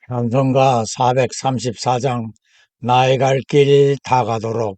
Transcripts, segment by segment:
찬송가 434장 나의 갈 길 다 가도록.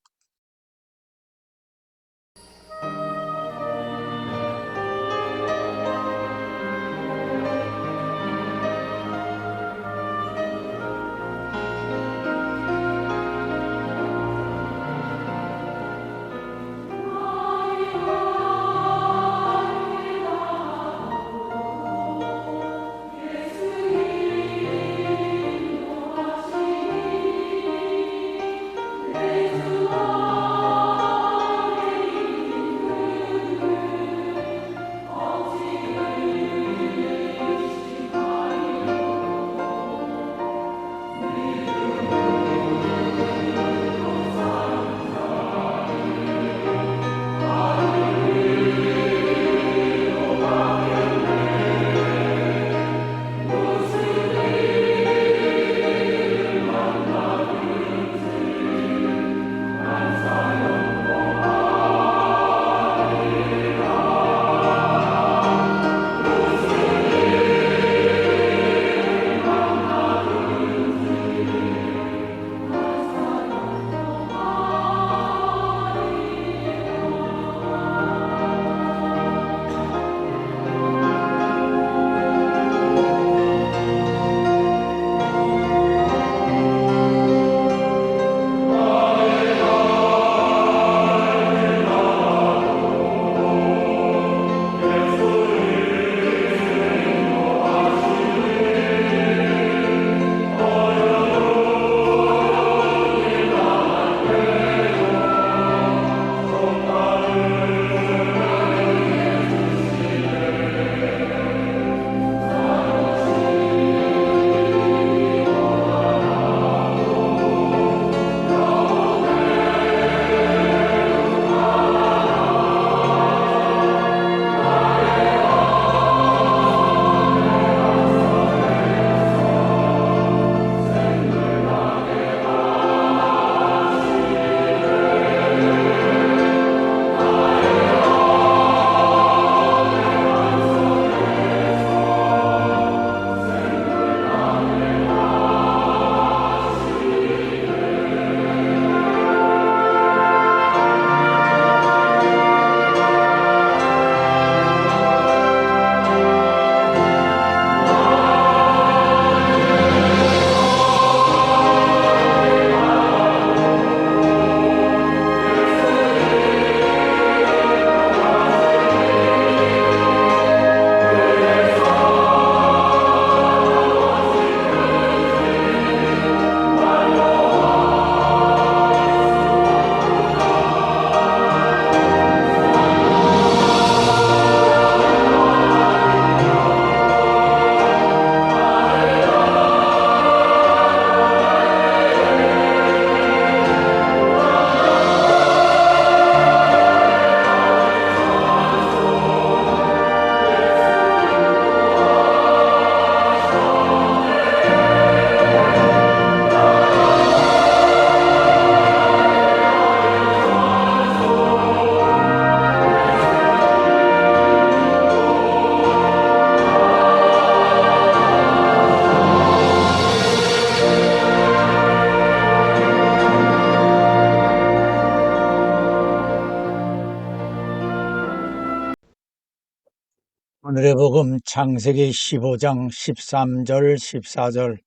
오늘의 복음 창세기 15장 13절 14절.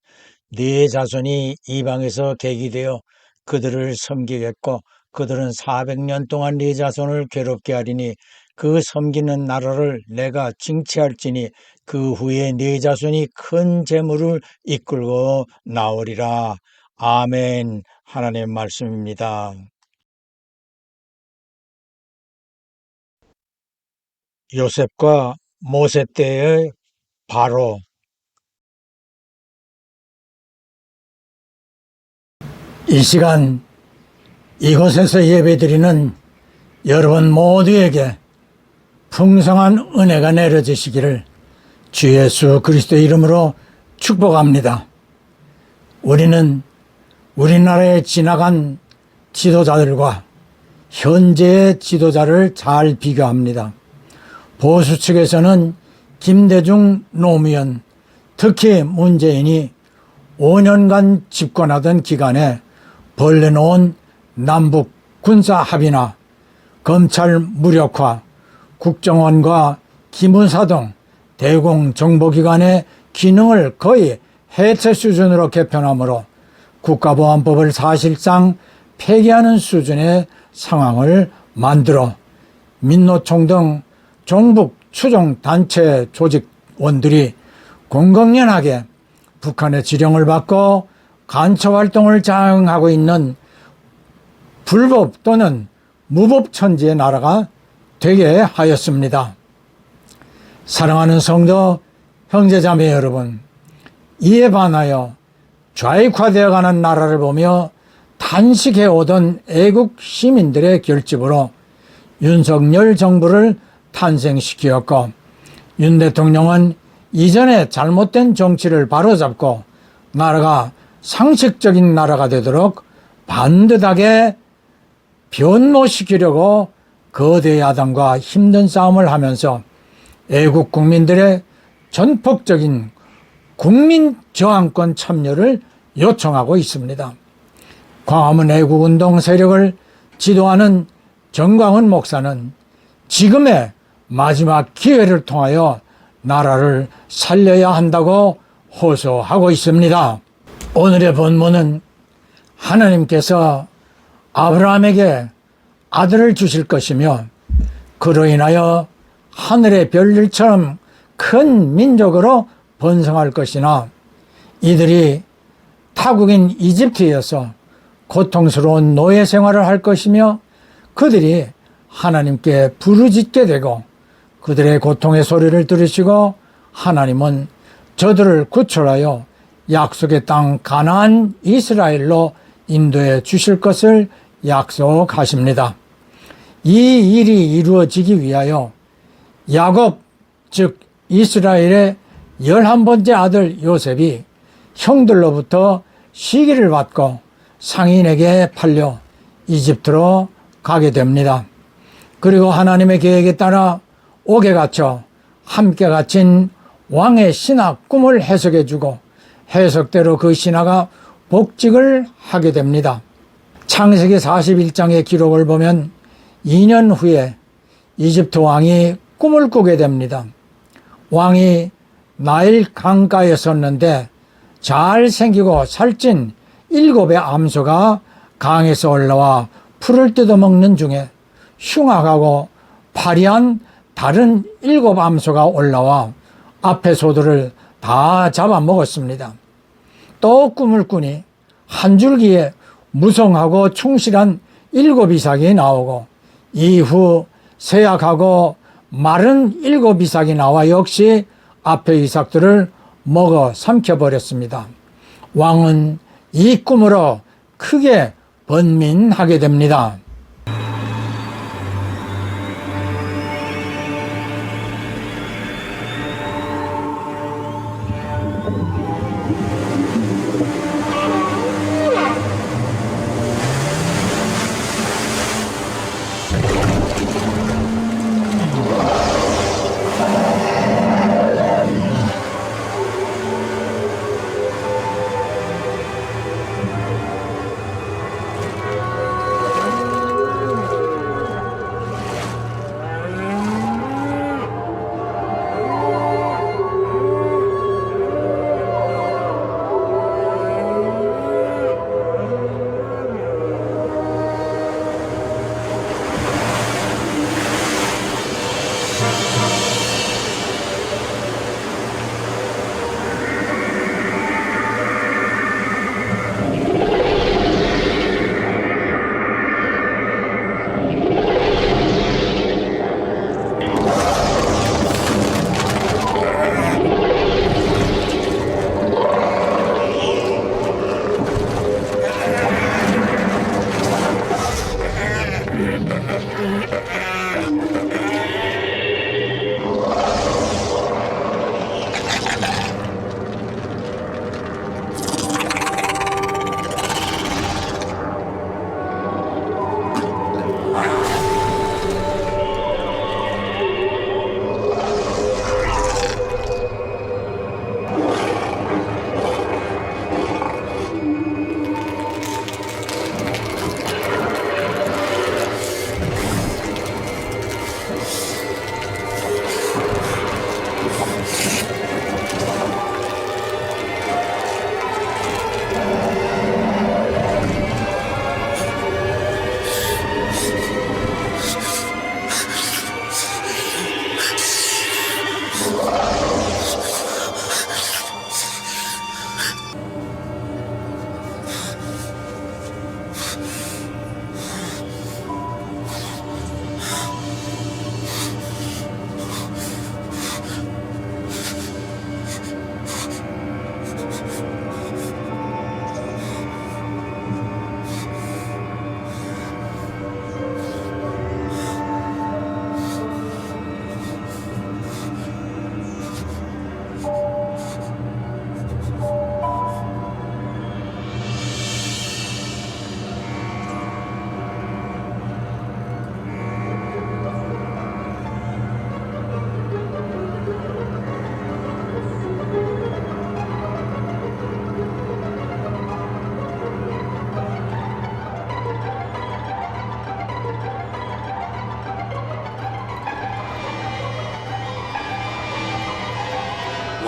네 자손이 이방에서 계기되어 그들을 섬기겠고 그들은 400년 동안 네 자손을 괴롭게 하리니 그 섬기는 나라를 내가 징치할지니 그 후에 네 자손이 큰 재물을 이끌고 나오리라. 아멘. 하나님의 말씀입니다. 요셉과 모세 때의 바로. 이 시간 이곳에서 예배드리는 여러분 모두에게 풍성한 은혜가 내려지시기를 주 예수 그리스도의 이름으로 축복합니다. 우리는 우리나라에 지나간 지도자들과 현재의 지도자를 잘 비교합니다. 보수 측에서는 김대중, 노무현, 특히 문재인이 5년간 집권하던 기간에 벌려놓은 남북 군사 합의나 검찰 무력화, 국정원과 기무사 등 대공 정보기관의 기능을 거의 해체 수준으로 개편하므로 국가보안법을 사실상 폐기하는 수준의 상황을 만들어 민노총 등 종북 추종 단체 조직원들이 공공연하게 북한의 지령을 받고 간첩활동을 자행하고 있는 불법 또는 무법천지의 나라가 되게 하였습니다. 사랑하는 성도 형제자매 여러분, 이에 반하여 좌익화되어가는 나라를 보며 탄식해오던 애국 시민들의 결집으로 윤석열 정부를 탄생시키었고, 윤 대통령은 이전에 잘못된 정치를 바로잡고 나라가 상식적인 나라가 되도록 반듯하게 변모시키려고 거대 야당과 힘든 싸움을 하면서 애국 국민들의 전폭적인 국민 저항권 참여를 요청하고 있습니다. 광화문 애국운동 세력을 지도하는 정광훈 목사는 지금의 마지막 기회를 통하여 나라를 살려야 한다고 호소하고 있습니다. 오늘의 본문은 하나님께서 아브라함에게 아들을 주실 것이며 그로 인하여 하늘의 별들처럼 큰 민족으로 번성할 것이나 이들이 타국인 이집트에서 고통스러운 노예 생활을 할 것이며 그들이 하나님께 부르짖게 되고 그들의 고통의 소리를 들으시고 하나님은 저들을 구출하여 약속의 땅 가나안 이스라엘로 인도해 주실 것을 약속하십니다. 이 일이 이루어지기 위하여 야곱 즉 이스라엘의 11번째 아들 요셉이 형들로부터 시기를 받고 상인에게 팔려 이집트로 가게 됩니다. 그리고 하나님의 계획에 따라 옥에 갇혀 함께 갇힌 왕의 신하 꿈을 해석해주고 해석대로 그 신하가 복직을 하게 됩니다. 창세기 41장의 기록을 보면 2년 후에 이집트 왕이 꿈을 꾸게 됩니다. 왕이 나일 강가에 섰는데 잘생기고 살찐 7의 암소가 강에서 올라와 풀을 뜯어먹는 중에 흉악하고 파리한 다른 7 암소가 올라와 앞의 소들을 다 잡아먹었습니다. 또 꿈을 꾸니 한 줄기에 무성하고 충실한 7 이삭이 나오고 이후 쇠약하고 마른 7 이삭이 나와 역시 앞의 이삭들을 먹어 삼켜버렸습니다. 왕은 이 꿈으로 크게 번민하게 됩니다.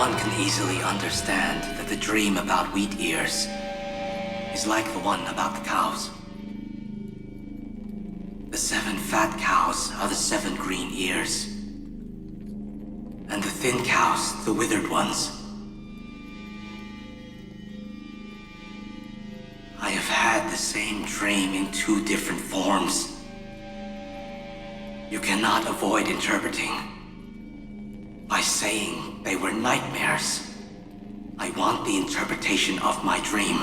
One can easily understand that the dream about wheat ears is like the one about the cows. The 7 fat cows are the 7 green ears, and the thin cows, the withered ones. I have had the same dream in 2 different forms. You cannot avoid interpreting by saying they were nightmares. I want the interpretation of my dream.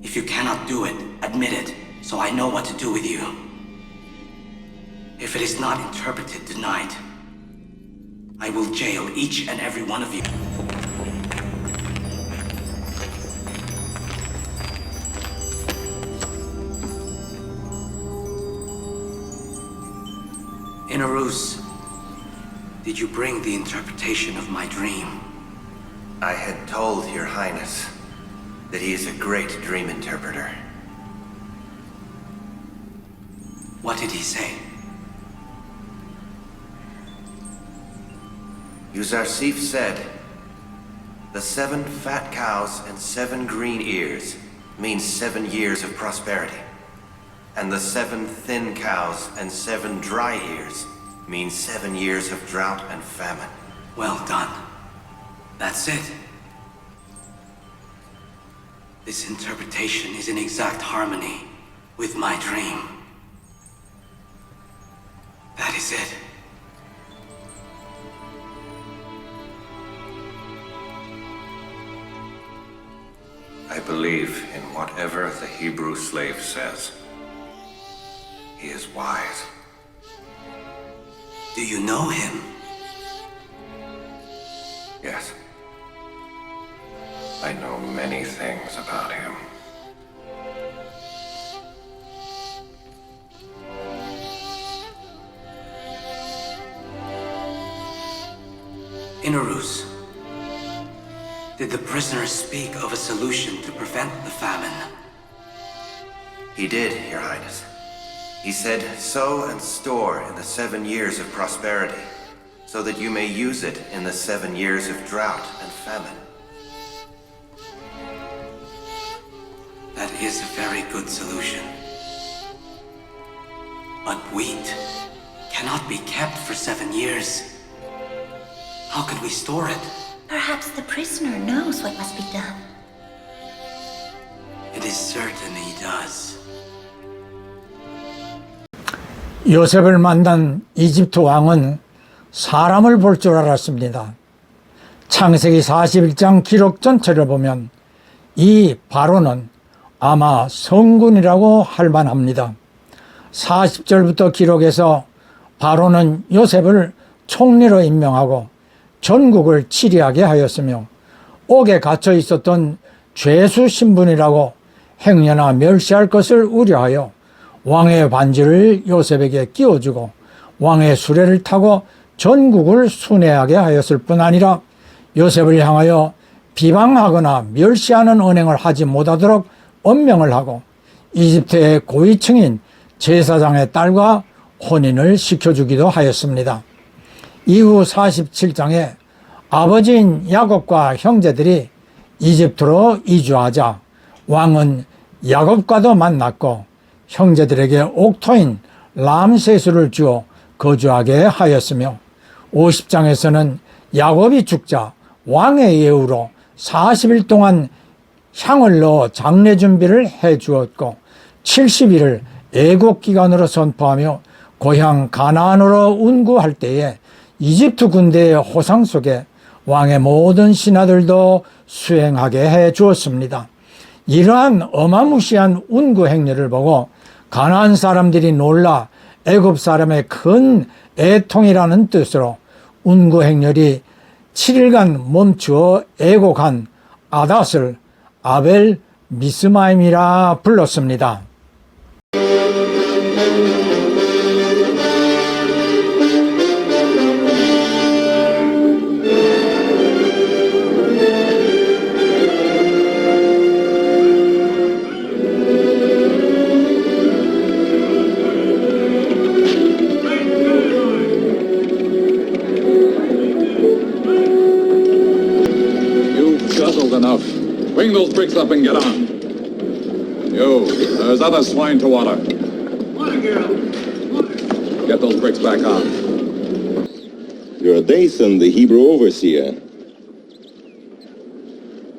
If you cannot do it, admit it, so I know what to do with you. If it is not interpreted tonight, I will jail each and every one of you. Inarus, did you bring the interpretation of my dream? I had told Your Highness that he is a great dream interpreter. What did he say? Yuzarsif said, the 7 fat cows and 7 green ears means 7 years of prosperity. And the 7 thin cows and 7 dry ears means 7 years of drought and famine. Well done. That's it. This interpretation is in exact harmony with my dream. That is it. I believe in whatever the Hebrew slave says. He is wise. Do you know him? Yes. I know many things about him. Inarus, did the prisoner speak of a solution to prevent the famine? He did, Your Highness. He said, sow and store in the 7 years of prosperity, so that you may use it in the 7 years of drought and famine. That is a very good solution. But wheat cannot be kept for 7 years. How can we store it? Perhaps the prisoner knows what must be done. It is certain he does. 요셉을 만난 이집트 왕은 사람을 볼 줄 알았습니다. 창세기 41장 기록 전체를 보면 이 바로는 아마 성군이라고 할 만합니다. 40절부터 기록에서 바로는 요셉을 총리로 임명하고 전국을 치리하게 하였으며 옥에 갇혀 있었던 죄수 신분이라고 행여나 멸시할 것을 우려하여 왕의 반지를 요셉에게 끼워주고 왕의 수레를 타고 전국을 순회하게 하였을 뿐 아니라 요셉을 향하여 비방하거나 멸시하는 언행을 하지 못하도록 엄명을 하고 이집트의 고위층인 제사장의 딸과 혼인을 시켜주기도 하였습니다. 이후 47장에 아버지인 야곱과 형제들이 이집트로 이주하자 왕은 야곱과도 만났고 형제들에게 옥토인 람세스를 주어 거주하게 하였으며 50장에서는 야곱이 죽자 왕의 예우로 40일 동안 향을 넣어 장례 준비를 해 주었고 70일을 애국기간으로 선포하며 고향 가나안으로 운구할 때에 이집트 군대의 호상 속에 왕의 모든 신하들도 수행하게 해 주었습니다. 이러한 어마무시한 운구 행렬을 보고 가나안 사람들이 놀라 애굽 사람의 큰 애통이라는 뜻으로 운구 행렬이 7일간 멈추어 애곡한 아닷을 아벨 미스마임이라 불렀습니다. those bricks up and get on. You, there's other swine to water. Water girl. Get those bricks back on. You're Dason, the Hebrew overseer.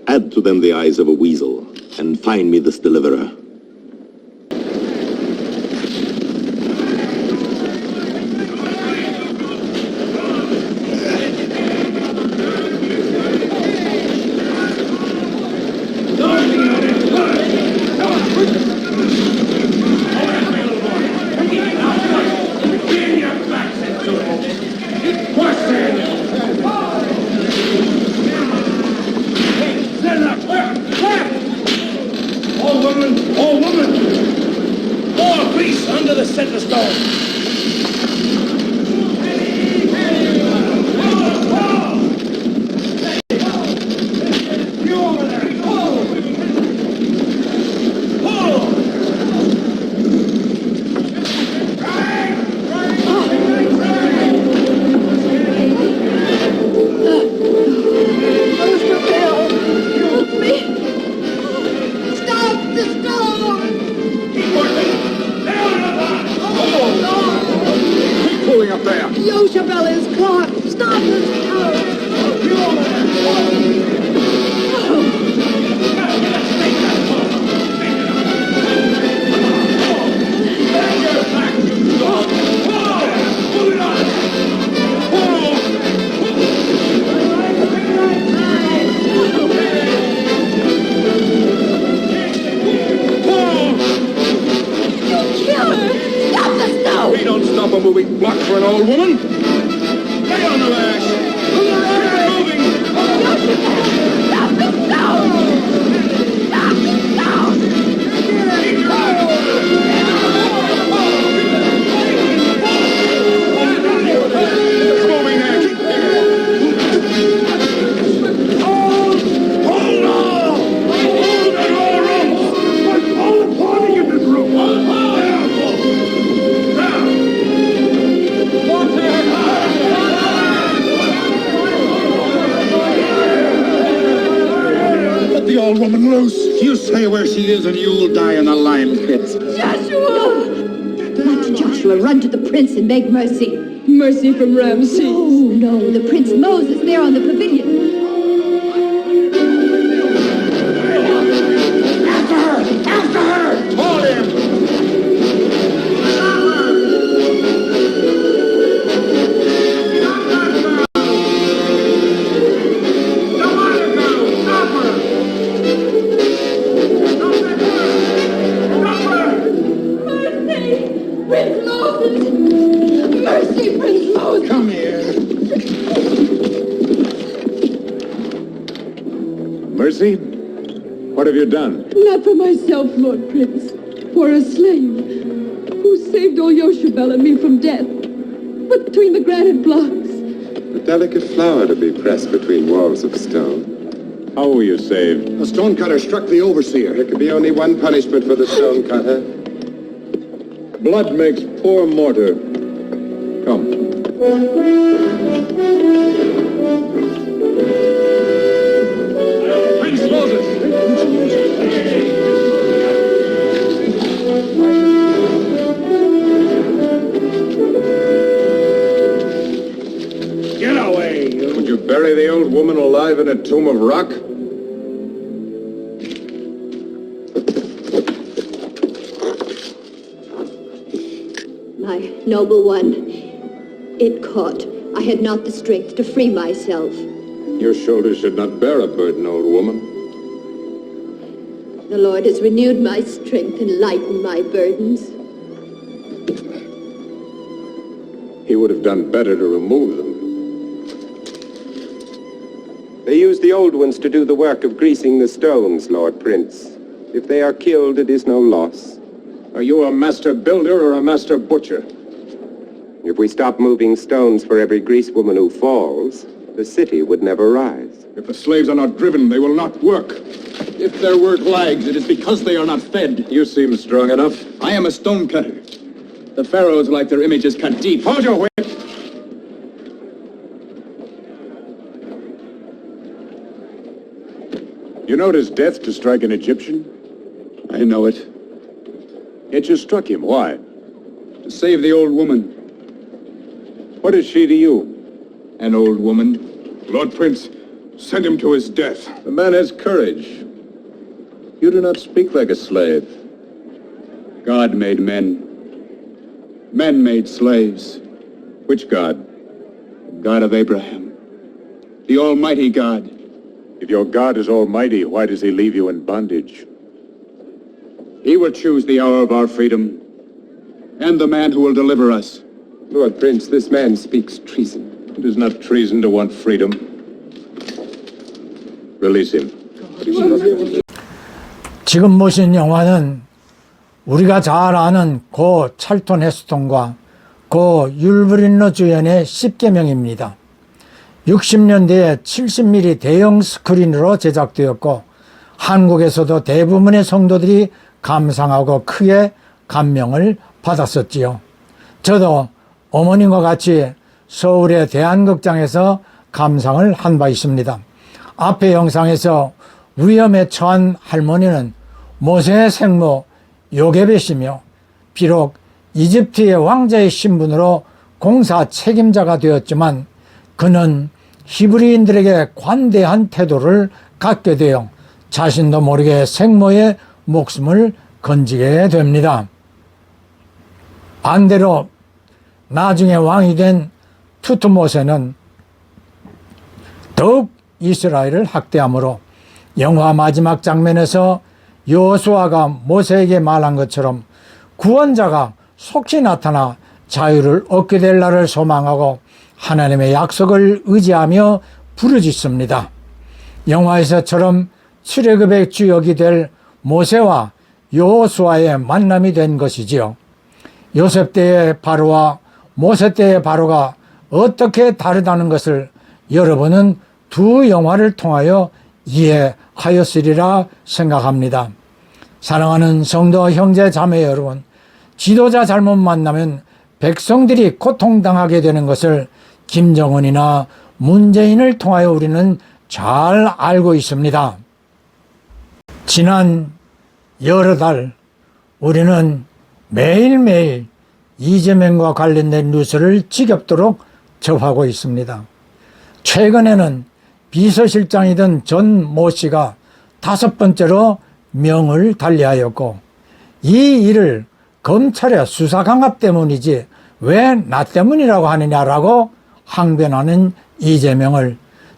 Add to them the eyes of a weasel, and find me this deliverer. All woman! More grease under the center stone! You over there! Pull! Pulling up there. Yoshabel is caught! Stop this tower! We don't stop a moving block for an old woman. Lay on the lash. Keep moving. Moving there. Hold on! Hold it all room! All the party in this room! Let the old woman loose. You say where she is and you'll die in the lime pit. Joshua! Not Joshua, run to the prince and beg mercy. Mercy from Ramses. No, the Prince Moses there on the pavilion. After her! Hold him. Prince Moses! Mercy, Prince Moses! Come here. Mercy, what have you done? Not for myself, Lord Prince. For a slave who saved old Yoshabel and me from death. But between the granite blocks. A delicate flower to be pressed between walls of stone. How were you saved? A stonecutter struck the overseer. There could be only one punishment for the stonecutter. Blood makes poor mortar. Come. Prince Moses! Get away, you! Would you bury the old woman alive in a tomb of rock? My noble one, it caught. I had not the strength to free myself. Your shoulders should not bear a burden, old woman. The Lord has renewed my strength and lightened my burdens. He would have done better to remove them. They use the old ones to do the work of greasing the stones, Lord Prince. If they are killed, it is no loss. Are you a master builder or a master butcher? If we stop moving stones for every grease woman who falls, the city would never rise. If the slaves are not driven, they will not work. If their work lags, it is because they are not fed. You seem strong enough. I am a stonecutter. The pharaohs like their images cut deep. Hold your whip. You know it is death to strike an Egyptian? I know it. Yet you struck him. Why? To save the old woman. What is she to you? An old woman. Lord Prince, send him to his death. The man has courage. You do not speak like a slave. God made men. Men made slaves. Which God? The God of Abraham. The Almighty God. If your God is almighty, why does he leave you in bondage? He will choose the hour of our freedom, and the man who will deliver us. Lord Prince, this man speaks treason. It is not treason to want freedom. Release him. 지금 보신 영화는 우리가 잘 아는 고 찰톤 헤스턴과 고 율브린러 주연의 10계명입니다. 60년대에 70mm 대형 스크린으로 제작되었고 한국에서도 대부분의 성도들이 감상하고 크게 감명을 받았었지요. 저도 어머님과 같이 서울의 대한극장에서 감상을 한 바 있습니다. 앞의 영상에서 위험에 처한 할머니는 모세의 생모 요게벳이며 비록 이집트의 왕자의 신분으로 공사 책임자가 되었지만 그는 히브리인들에게 관대한 태도를 갖게 되어 자신도 모르게 생모의 목숨을 건지게 됩니다. 반대로 나중에 왕이 된 투트모세는 더욱 이스라엘을 학대하므로 영화 마지막 장면에서 여호수아가 모세에게 말한 것처럼 구원자가 속히 나타나 자유를 얻게 될 날을 소망하고 하나님의 약속을 의지하며 부르짖습니다. 영화에서처럼 출애굽의 주역이 될 모세와 여호수아의 만남이 된 것이지요. 요셉 때의 바로와 모세 때의 바로가 어떻게 다르다는 것을 여러분은 두 영화를 통하여 이해하였으리라 생각합니다. 사랑하는 성도 형제 자매 여러분, 지도자 잘못 만나면 백성들이 고통당하게 되는 것을 김정은이나 문재인을 통하여 우리는 잘 알고 있습니다. 지난 여러 달 우리는 매일매일 이재명과 관련된 뉴스를 지겹도록 접하고 있습니다. 최근에는 비서실장이던 전 모 씨가 5번째로 명을 달리하였고 이 일을 검찰의 수사 강압 때문이지 왜 나 때문이라고 하느냐라고 항변하는 이재명을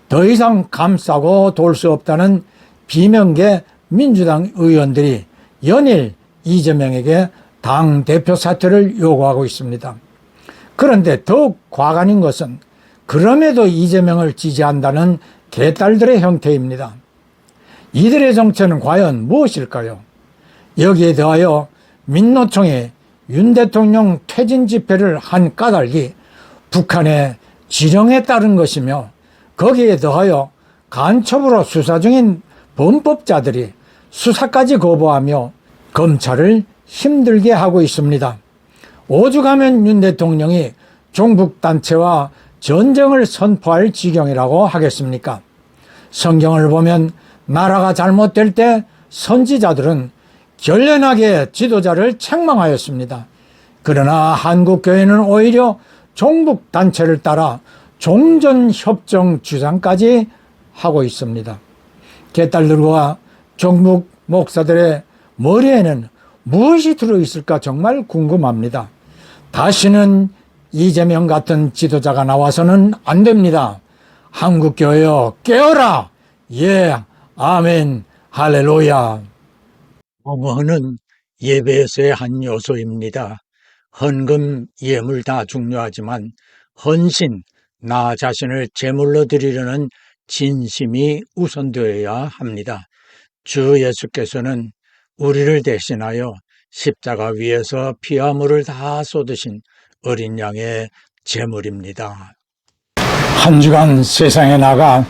더 이상 감싸고 돌 수 없다는 비명계 민주당 의원들이 연일 이재명에게 당대표 사퇴를 요구하고 있습니다. 그런데 더욱 과간인 것은 그럼에도 이재명을 지지한다는 개딸들의 형태입니다. 이들의 정체는 과연 무엇일까요? 여기에 더하여 민노총이 윤 대통령 퇴진 집회를 한 까닭이 북한의 지령에 따른 것이며 거기에 더하여 간첩으로 수사 중인 범법자들이 수사까지 거부하며 검찰을 힘들게 하고 있습니다. 오죽하면 윤 대통령이 종북단체와 전쟁을 선포할 지경이라고 하겠습니까? 성경을 보면 나라가 잘못될 때 선지자들은 결연하게 지도자를 책망하였습니다. 그러나 한국교회는 오히려 종북단체를 따라 종전협정 주장까지 하고 있습니다. 개딸들과 종북 목사들의 머리에는 무엇이 들어있을까 정말 궁금합니다. 다시는 이재명 같은 지도자가 나와서는 안 됩니다. 한국교회여 깨어라! 예, 아멘, 할렐루야. 공헌은 예배에서의 한 요소입니다. 헌금, 예물 다 중요하지만 헌신, 나 자신을 제물로 드리려는 진심이 우선되어야 합니다. 주 예수께서는 우리를 대신하여 십자가 위에서 피와 물을 다 쏟으신 어린 양의 제물입니다. 한 주간 세상에 나가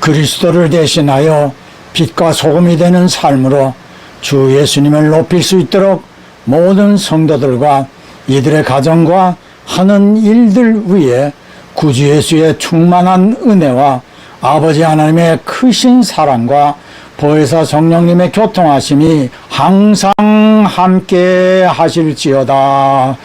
그리스도를 대신하여 빛과 소금이 되는 삶으로 주 예수님을 높일 수 있도록 모든 성도들과 이들의 가정과 하는 일들 위에 구주 예수의 충만한 은혜와 아버지 하나님의 크신 사랑과 보혜사 성령님의 교통하심이 항상 함께 하실지어다.